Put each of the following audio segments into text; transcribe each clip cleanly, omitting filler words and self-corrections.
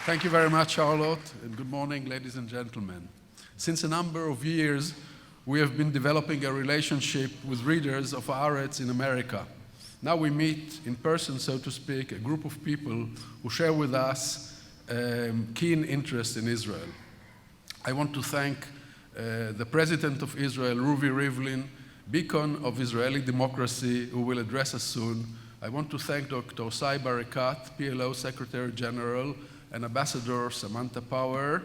Thank you very much, Charlotte, and good morning, ladies and gentlemen. Since a number of years, we have been developing a relationship with readers of Haaretz in America. Now we meet in person, so to speak, a group of people who share with us keen interest in Israel. I want to thank the President of Israel, Ruvi Rivlin, beacon of Israeli democracy, who will address us soon. I want to thank Dr. Sai Barakat, PLO Secretary General, and Ambassador Samantha Power,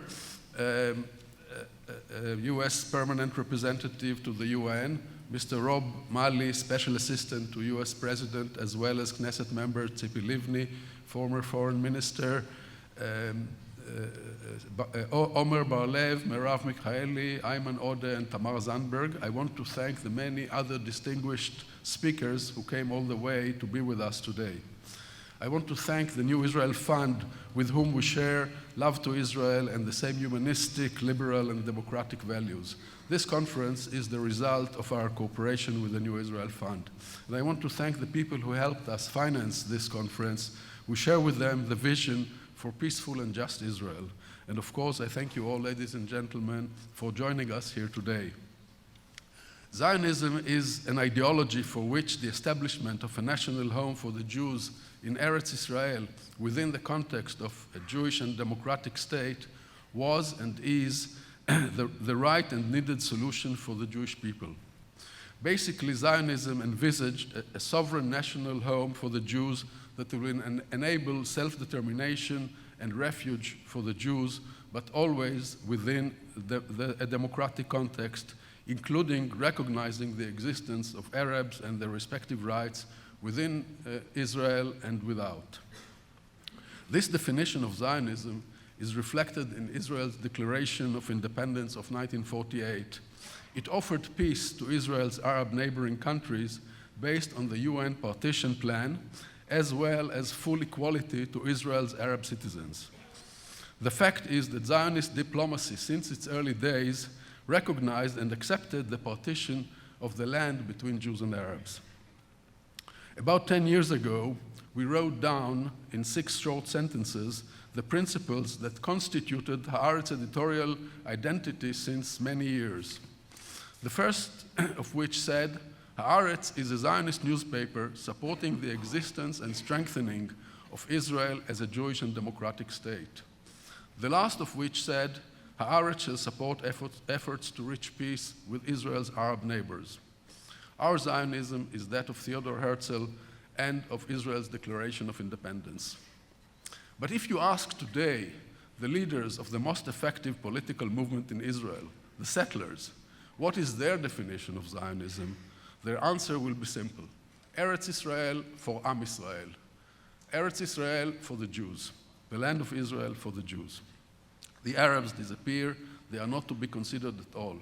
U.S. Permanent Representative to the UN, Mr. Rob Malley, Special Assistant to U.S. President, as well as Knesset member Tzipi Livni, former Foreign Minister, Omer Bar-Lev, Merav Mikhaeli, Ayman Odeh, and Tamar Zandberg. I want to thank the many other distinguished speakers who came all the way to be with us today. I want to thank the New Israel Fund, with whom we share love to Israel and the same humanistic, liberal, and democratic values. This conference is the result of our cooperation with the New Israel Fund. And I want to thank the people who helped us finance this conference. We share with them the vision for peaceful and just Israel. And of course, I thank you all, ladies and gentlemen, for joining us here today. Zionism is an ideology for which the establishment of a national home for the Jews in Eretz Israel, within the context of a Jewish and democratic state, was and is the right and needed solution for the Jewish people. Basically, Zionism envisaged a sovereign national home for the Jews that will enable self-determination and refuge for the Jews, but always within a democratic context, including recognizing the existence of Arabs and their respective rights within Israel and without. This definition of Zionism is reflected in Israel's Declaration of Independence of 1948. It offered peace to Israel's Arab neighboring countries based on the UN partition plan, as well as full equality to Israel's Arab citizens. The fact is that Zionist diplomacy, since its early days, recognized and accepted the partition of the land between Jews and Arabs. About 10 years ago, we wrote down in 6 short sentences the principles that constituted Haaretz editorial identity since many years. The first of which said, Haaretz is a Zionist newspaper supporting the existence and strengthening of Israel as a Jewish and democratic state. The last of which said, Haaretz shall support efforts to reach peace with Israel's Arab neighbors. Our Zionism is that of Theodor Herzl and of Israel's Declaration of Independence. But if you ask today the leaders of the most effective political movement in Israel, the settlers, what is their definition of Zionism, their answer will be simple. Eretz Israel for Am Israel. Eretz Israel for the Jews. The land of Israel for the Jews. The Arabs disappear. They are not to be considered at all.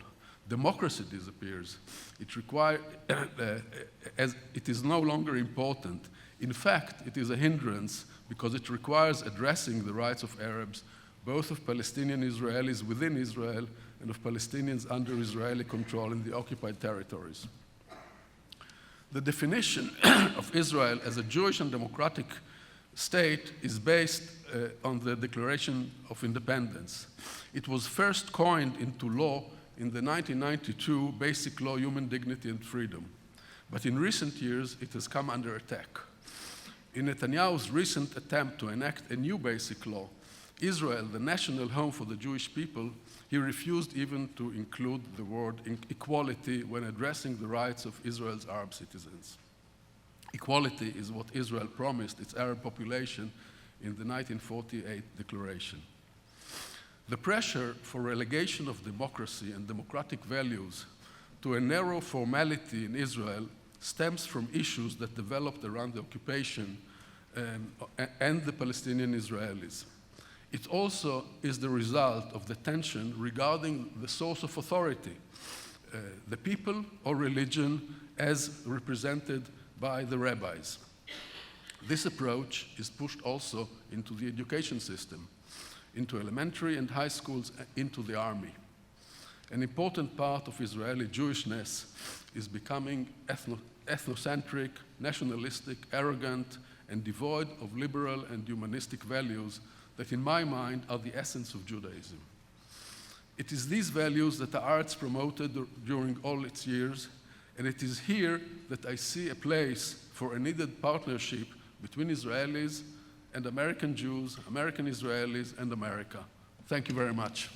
Democracy disappears. As it is no longer important. In fact, it is a hindrance because it requires addressing the rights of Arabs, both of Palestinian Israelis within Israel and of Palestinians under Israeli control in the occupied territories. The definition of Israel as a Jewish and democratic state is based on the Declaration of Independence. It was first coined into law in the 1992 Basic Law, Human Dignity and Freedom. But in recent years, it has come under attack. In Netanyahu's recent attempt to enact a new basic law, Israel, the national home for the Jewish people, he refused even to include the word equality when addressing the rights of Israel's Arab citizens. Equality is what Israel promised its Arab population in the 1948 declaration. The pressure for relegation of democracy and democratic values to a narrow formality in Israel stems from issues that developed around the occupation and the Palestinian Israelis. It also is the result of the tension regarding the source of authority, the people or religion as represented by the rabbis. This approach is pushed also into the education system, into elementary and high schools, into the army. An important part of Israeli Jewishness is becoming ethnocentric, nationalistic, arrogant, and devoid of liberal and humanistic values that, in my mind, are the essence of Judaism. It is these values that the Haaretz promoted during all its years, and it is here that I see a place for a needed partnership between Israelis and American Jews, American Israelis, and America. Thank you very much.